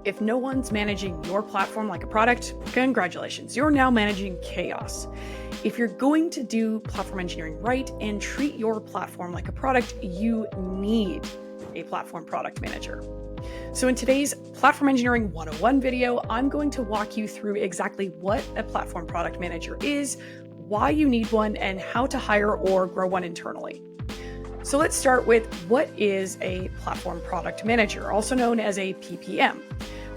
If no one's managing your platform like a product, congratulations, you're now managing chaos. If you're going to do platform engineering right and treat your platform like a product, you need a platform product manager. So in today's Platform Engineering 101 video, I'm going to walk you through exactly what a platform product manager is, why you need one, and how to hire or grow one internally. So let's start with what is a platform product manager, also known as a PPM.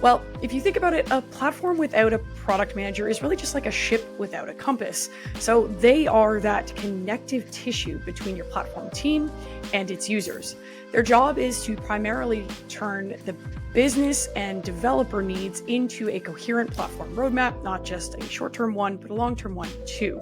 Well, if you think about it, a platform without a product manager is really just like a ship without a compass. So they are that connective tissue between your platform team and its users. Their job is to primarily turn the business and developer needs into a coherent platform roadmap, not just a short-term one, but a long-term one too.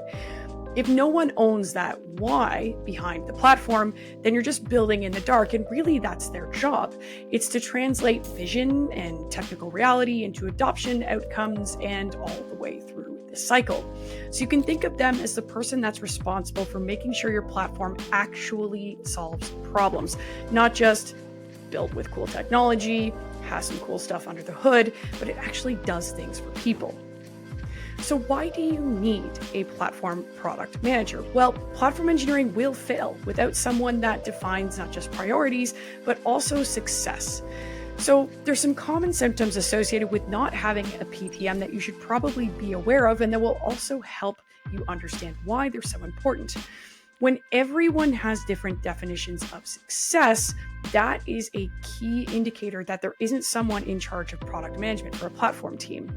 If no one owns that why behind the platform, then you're just building in the dark, and really that's their job. It's to translate vision and technical reality into adoption outcomes and all the way through the cycle. So you can think of them as the person that's responsible for making sure your platform actually solves problems, not just built with cool technology, has some cool stuff under the hood, but it actually does things for people. So why do you need a platform product manager? Well, platform engineering will fail without someone that defines not just priorities, but also success. So there's some common symptoms associated with not having a PPM that you should probably be aware of, and that will also help you understand why they're so important. When everyone has different definitions of success, that is a key indicator that there isn't someone in charge of product management for a platform team.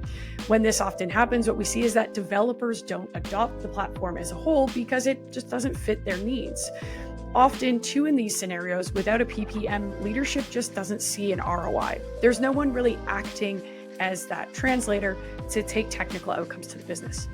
When this often happens, what we see is that developers don't adopt the platform as a whole because it just doesn't fit their needs. Often, too, in these scenarios, without a PPM, leadership just doesn't see an ROI. There's no one really acting as that translator to take technical outcomes to the business.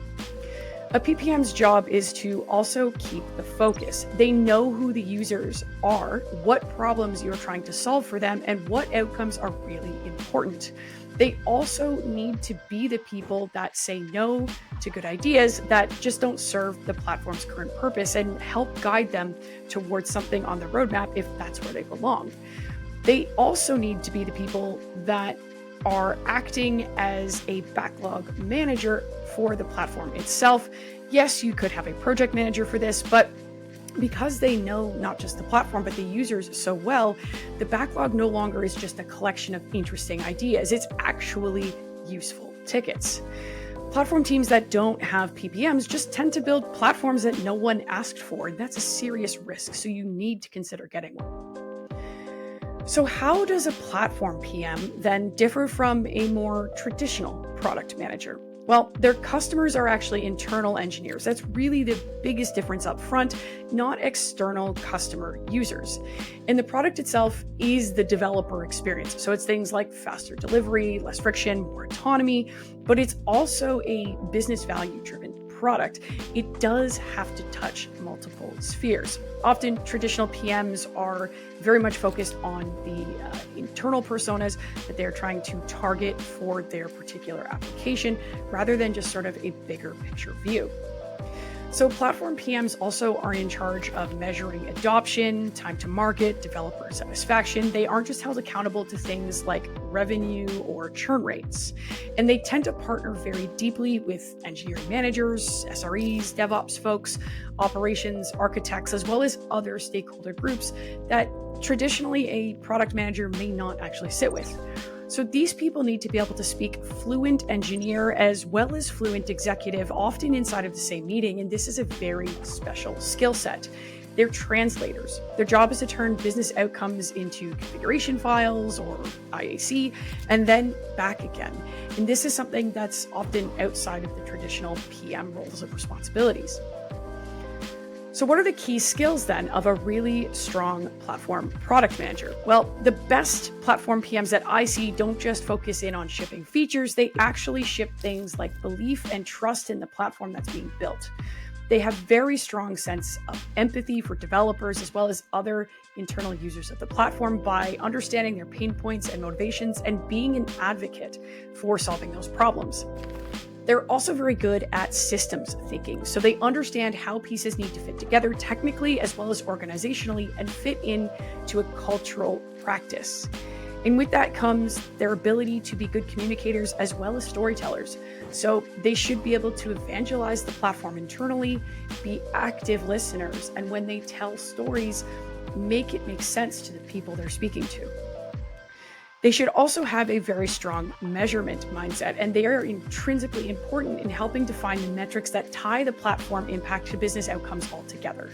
A PPM's job is to also keep the focus. They know who the users are, what problems you're trying to solve for them, and what outcomes are really important. They also need to be the people that say no to good ideas that just don't serve the platform's current purpose and help guide them towards something on the roadmap if that's where they belong. They also need to be the people that are acting as a backlog manager for the platform itself. Yes, you could have a project manager for this, but because they know not just the platform, but the users so well, the backlog no longer is just a collection of interesting ideas. It's actually useful tickets. Platform teams that don't have PPMs just tend to build platforms that no one asked for, and that's a serious risk, so you need to consider getting one. So how does a platform PM then differ from a more traditional product manager? Well, their customers are actually internal engineers. That's really the biggest difference up front, not external customer users. And the product itself is the developer experience. So it's things like faster delivery, less friction, more autonomy, but it's also a business value driven product. It does have to touch multiple spheres. Often traditional PMs are very much focused on the internal personas that they're trying to target for their particular application, rather than just sort of a bigger picture view. So platform PMs also are in charge of measuring adoption, time to market, developer satisfaction. They aren't just held accountable to things like revenue or churn rates. And they tend to partner very deeply with engineering managers, SREs, DevOps folks, operations, architects, as well as other stakeholder groups that traditionally a product manager may not actually sit with. So these people need to be able to speak fluent engineer as well as fluent executive, often inside of the same meeting, and this is a very special skill set. They're translators. Their job is to turn business outcomes into configuration files or IAC, and then back again. And this is something that's often outside of the traditional PM roles and responsibilities. So what are the key skills then of a really strong platform product manager? Well, the best platform PMs that I see don't just focus in on shipping features, they actually ship things like belief and trust in the platform that's being built. They have very strong sense of empathy for developers as well as other internal users of the platform by understanding their pain points and motivations and being an advocate for solving those problems. They're also very good at systems thinking, so they understand how pieces need to fit together technically as well as organizationally and fit into a cultural practice. And with that comes their ability to be good communicators as well as storytellers. So they should be able to evangelize the platform internally, be active listeners, and when they tell stories, make it make sense to the people they're speaking to. They should also have a very strong measurement mindset, and they are intrinsically important in helping define the metrics that tie the platform impact to business outcomes altogether.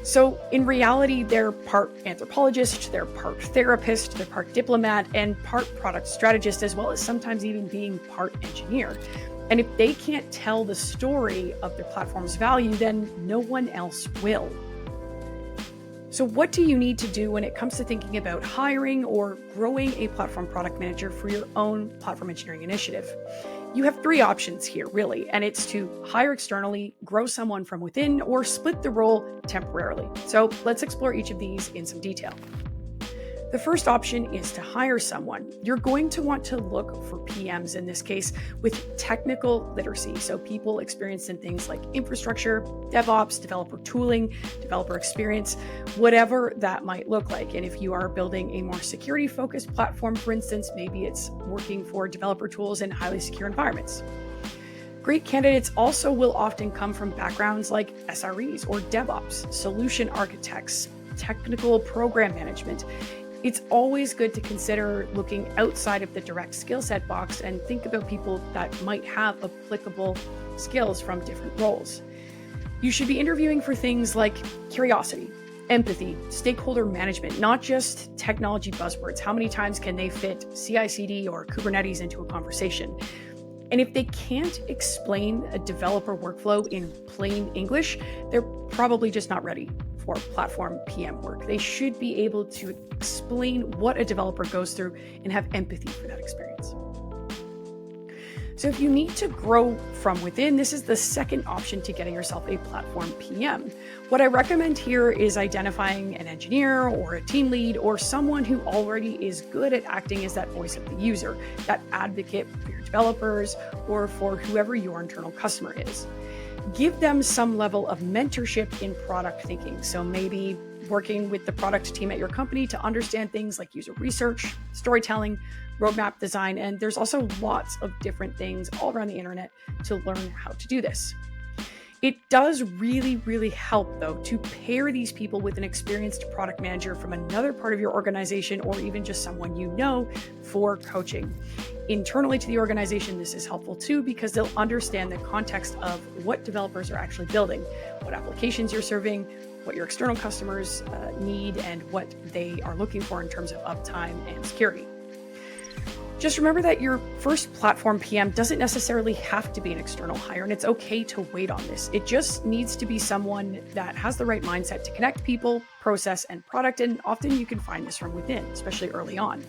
So in reality, they're part anthropologist, they're part therapist, they're part diplomat, and part product strategist, as well as sometimes even being part engineer. And if they can't tell the story of their platform's value, then no one else will. So what do you need to do when it comes to thinking about hiring or growing a platform product manager for your own platform engineering initiative? You have three options here, really, and it's to hire externally, grow someone from within, or split the role temporarily. So let's explore each of these in some detail. The first option is to hire someone. You're going to want to look for PMs in this case with technical literacy. So people experienced in things like infrastructure, DevOps, developer tooling, developer experience, whatever that might look like. And if you are building a more security focused platform, for instance, maybe it's working for developer tools in highly secure environments. Great candidates also will often come from backgrounds like SREs or DevOps, solution architects, technical program management. It's always good to consider looking outside of the direct skill set box and think about people that might have applicable skills from different roles. You should be interviewing for things like curiosity, empathy, stakeholder management, not just technology buzzwords. How many times can they fit CI/CD or Kubernetes into a conversation? And if they can't explain a developer workflow in plain English, they're probably just not ready for platform PM work. They should be able to explain what a developer goes through and have empathy for that experience. So if you need to grow from within, this is the second option to getting yourself a platform PM. What I recommend here is identifying an engineer or a team lead or someone who already is good at acting as that voice of the user, that advocate for your developers or for whoever your internal customer is. Give them some level of mentorship in product thinking. So maybe working with the product team at your company to understand things like user research, storytelling, roadmap design, and there's also lots of different things all around the internet to learn how to do this. It does really help, though, to pair these people with an experienced product manager from another part of your organization or even just someone you know for coaching. Internally to the organization, this is helpful too because they'll understand the context of what developers are actually building, what applications you're serving, what your external customers need, and what they are looking for in terms of uptime and security. Just remember that your first platform PM doesn't necessarily have to be an external hire, and it's okay to wait on this. It just needs to be someone that has the right mindset to connect people, process, and product, and often you can find this from within, especially early on.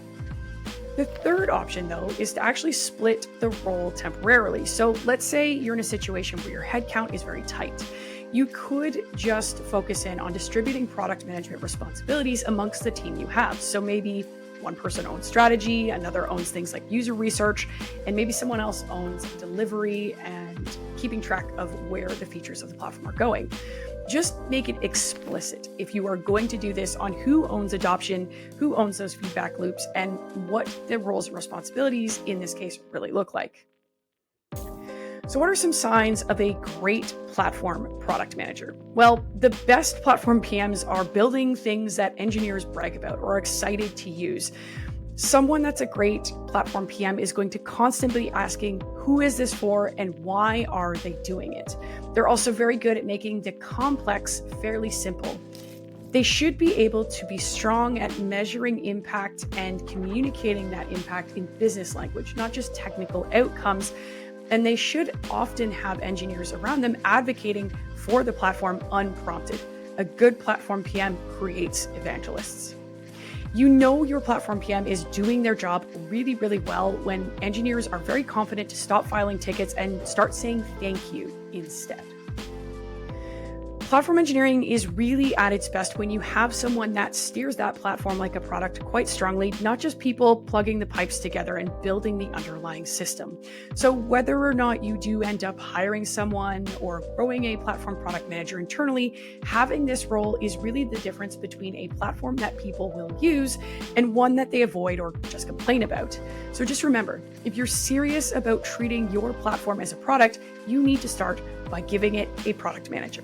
The third option, though, is to actually split the role temporarily. So let's say you're in a situation where your headcount is very tight. You could just focus in on distributing product management responsibilities amongst the team you have. So maybe one person owns strategy, another owns things like user research, and maybe someone else owns delivery and keeping track of where the features of the platform are going. Just make it explicit if you are going to do this on who owns adoption, who owns those feedback loops, and what the roles and responsibilities in this case really look like. So what are some signs of a great platform product manager? Well, the best platform PMs are building things that engineers brag about or are excited to use. Someone that's a great platform PM is going to constantly be asking, who is this for and why are they doing it? They're also very good at making the complex fairly simple. They should be able to be strong at measuring impact and communicating that impact in business language, not just technical outcomes. And they should often have engineers around them advocating for the platform unprompted. A good platform PM creates evangelists. You know your platform PM is doing their job really well when engineers are very confident to stop filing tickets and start saying thank you instead. Platform engineering is really at its best when you have someone that steers that platform like a product quite strongly, not just people plugging the pipes together and building the underlying system. So whether or not you do end up hiring someone or growing a platform product manager internally, having this role is really the difference between a platform that people will use and one that they avoid or just complain about. So just remember, if you're serious about treating your platform as a product, you need to start by giving it a product manager.